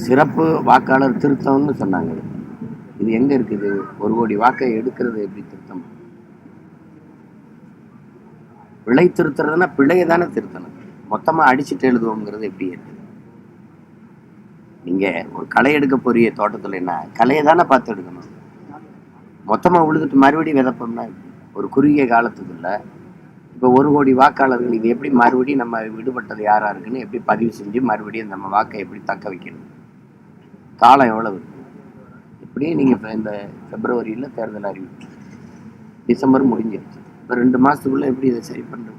சிறப்பு வாக்காளர் திருத்தம்னு சொன்னாங்க. இது எங்க இருக்குது? 1 கோடி வாக்கை எடுக்கிறது எப்படி திருத்தம்? பிழை திருத்துறதுன்னா பிழையை தானே திருத்தணும். மொத்தமா அடிச்சுட்டு எழுதுவோங்கிறது எப்படி இருக்கு? நீங்க ஒரு களை எடுக்க போறிய தோட்டத்துல என்ன களையை தானே பார்த்து எடுக்கணும். மொத்தமா உழுதுட்டு மறுபடியும் விதப்போம்னா ஒரு குறுகிய காலத்துக்குள்ள இப்போ 1 கோடி வாக்காளர்கள் இது எப்படி மறுபடியும் நம்ம விடுபட்டது யாரா இருக்குன்னு எப்படி பதிவு செஞ்சு மறுபடியும் நம்ம வாக்கை எப்படி தக்க வைக்கணும்? காலம் எவ்வளவு? இப்படியே நீங்க இந்த பிப்ரவரியில தேர்தல் அறிவிப்பு, டிசம்பர் முடிஞ்சிருச்சு. இப்போ 2 மாசத்துக்குள்ள எப்படி இதை சரி பண்றது?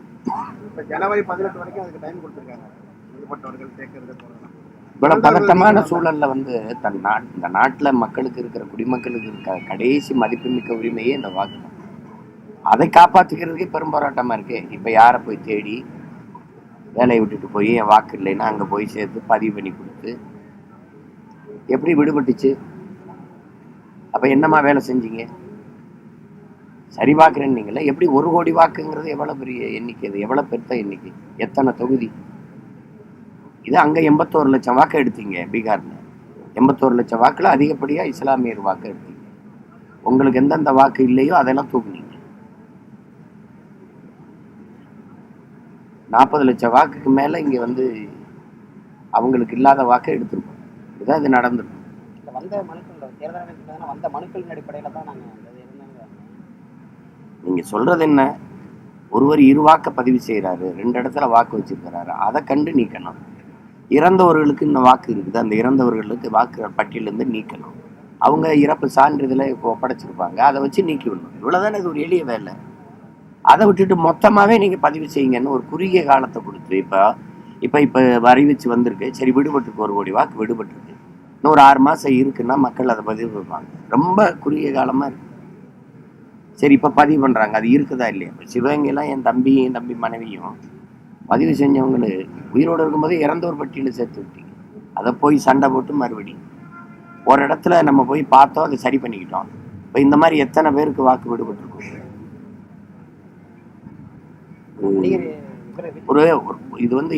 இப்போ ஜனவரி 18 வரைக்கும் அதுக்கு டைம் கொடுத்துருக்காங்க. விடுபட்டவர்கள் சேர்க்கறது இவ்வளவு பதட்டமான சூழல்ல இந்த நாட்டுல மக்களுக்கு இருக்கிற குடிமக்களுக்கு இருக்க கடைசி மதிப்புமிக்க உரிமையே இந்த வாக்கு. அதை காப்பாற்றிக்கிறதுக்கே பெரும் போராட்டமா இருக்கு. இப்ப யாரை போய் தேடி வேலையை விட்டுட்டு போய் என் வாக்கு இல்லைன்னா அங்க போய் சேர்த்து பதிவு பண்ணி கொடுத்து எப்படி விடுபட்டுச்சு? அப்ப என்னமா வேலை செஞ்சீங்க? சரி பார்க்கிறேன்னு நீங்களே எப்படி 1 கோடி வாக்குங்கிறது எவ்வளவு பெரிய எண்ணிக்கை? அது எவ்வளவு பெருத்த எண்ணிக்கை? எத்தனை தொகுதி இது? அங்க 81 லட்சம் வாக்கு எடுத்தீங்க. பீகார்ல 81 லட்சம் வாக்குல அதிகப்படியா இஸ்லாமியர் வாக்கு எடுத்தீங்க. உங்களுக்கு எந்தெந்த வாக்கு இல்லையோ அதெல்லாம் தூக்குனீங்க. 40 லட்சம் வாக்குக்கு மேல இங்க வந்து அவங்களுக்கு இல்லாத வாக்கை எடுத்திருக்கோம். இதுதான் இது நடந்திருக்கும். நீங்க சொல்றது என்ன? ஒருவர் 2 வாக்கை பதிவு செய்யறாரு, 2 இடத்துல வாக்கு வச்சிருக்கிறாரு, அதை கண்டு நீக்கணும். இறந்தவர்களுக்கு இன்னும் வாக்கு இருக்குது, அந்த இறந்தவர்களுக்கு வாக்கு பட்டியலிருந்து நீக்கணும். அவங்க இறப்பு சான்றிதழை ஒப்படைச்சிருப்பாங்க, அதை வச்சு நீக்கி விடணும். இவ்வளவுதானே இது ஒரு எளிய வேலை. அதை விட்டுட்டு மொத்தமாவே நீங்க பதிவு செய்யுங்கன்னு ஒரு குறுகிய காலத்தை கொடுத்து இப்ப அறிவிச்சு வந்திருக்கு. சரி, விடுபட்டுருக்கு 1 கோடி வாக்கு விடுபட்டுருக்கு. இன்னும் ஒரு 6 மாசம் இருக்குன்னா மக்கள் அதை பதிவு பண்ணுவாங்க. ரொம்ப குறுகிய காலமா இருக்கு. சரி, இப்ப பதிவு பண்றாங்க, அது இருக்குதா இல்லையா? இப்ப சிவகங்கையெல்லாம் என் தம்பி மனைவியும் பதிவு செஞ்சவங்களு உயிரோடு இருக்கும்போது இறந்தவர் பட்டியலில் சேர்த்து விட்டீங்க. அதை போய் சண்டை போட்டு மறுபடியும் ஒரு இடத்துல நம்ம போய் பார்த்தோம், அதை சரி பண்ணிக்கிட்டோம். இப்போ இந்த மாதிரி எத்தனை பேருக்கு வாக்கு விடுபட்டிருக்கும்? இது வந்து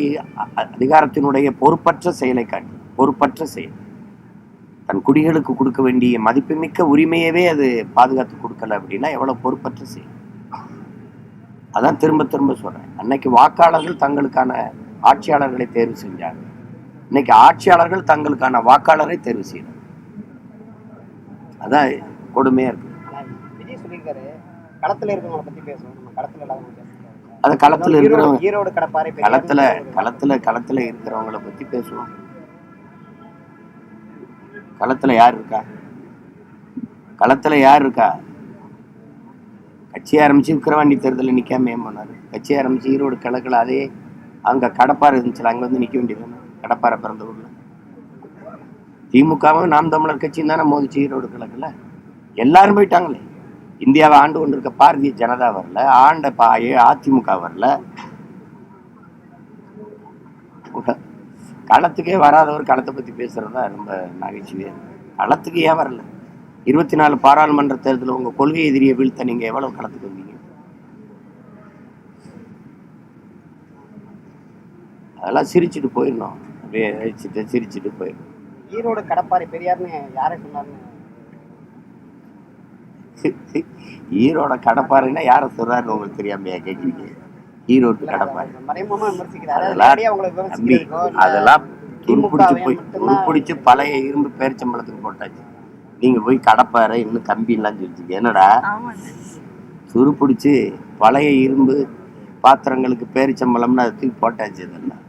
அதிகாரத்தினுடைய பொறுப்பற்ற செயலை காட்டு. பொறுப்பற்ற செயல். தன் குடிகளுக்கு கொடுக்க வேண்டிய மதிப்புமிக்க உரிமையவே அது பாதுகாத்து கொடுக்கல அப்படின்னா எவ்வளவு பொறுப்பற்ற செயல். அதான் திரும்ப திரும்ப சொல்றேன். அன்னைக்கு வாக்காளர்கள் தங்களுக்கான ஆட்சியாளர்களை தேர்வு செஞ்சாங்க. இன்னைக்கு ஆட்சியாளர்கள் தங்களுக்கான வாக்காளரை தேர்வு செய்யணும். அதான் கொடுமையா இருக்கு. விஜய் சொல்லியிருக்காரு, களத்துல இருக்கிறவங்களை பத்தி பேசுவோம். நம்ம களத்துல இல்லாதவங்க அது களத்துல இருக்கிறவங்க, ஈரோடு கடப்பாறை களத்துல இருக்கிறவங்களை பத்தி பேசுவோம். களத்துல யார் இருக்கா? களத்துல யார் இருக்கா? கட்சி ஆரம்பிச்சு விக்கிரவாண்டி தேர்தலில் நிக்காம ஏன் போனாரு? கட்சி ஆரம்பிச்சு ஈரோடு கிழக்குல அதே அங்க கடப்பாறை இருந்துச்சுல, அங்க வந்து நிக்க வேண்டியது. கடப்பாறை பிறந்த ஊர்ல திமுகவும் நாம் தமிழர் கட்சியும் தானே மோதிச்சு ஈரோடு கிழக்குல. எல்லாரும் போயிட்டாங்களே. இந்தியாவை ஆண்டு கொண்டு இருக்க பாரதிய ஜனதா வரல, ஆண்ட அதிமுக வரல. களத்துக்கே வராதவர் களத்தை பத்தி பேசுறதா ரொம்ப நகைச்சுவையா. களத்துக்கு ஏன் வரல? 24 பாராளுமன்ற தேர்தலில் உங்க கொள்கை எதிரியை வீழ்த்த நீங்க எவ்வளவு களத்துக்கு வந்தீங்க? அதெல்லாம் சிரிச்சுட்டு போயிடணும். அப்படியே சிரிச்சுட்டு போயிடணும். ஈரோடு கடப்பாறை பெரியார்னு யாரை சொன்னாருன்னு? ஈரோட கடப்பாறைன்னா யாரை சொல்றாருன்னு உங்களுக்கு தெரியாமையா கேட்குறீங்க? ஈரோட்டு கடப்பாறை அதெல்லாம் துருப்பிடிச்சு பழைய இரும்பு பேரிச்சம்பளத்துக்கு போட்டாச்சு. நீங்க போய் கடப்பாறை இன்னும் கம்பின்லாம் சொல்லிச்சிங்க. என்னடா துருப்பிடிச்சு பழைய இரும்பு பாத்திரங்களுக்கு பேரிச்சம்பளம்னு அதை தூக்கி போட்டாச்சு. இதெல்லாம்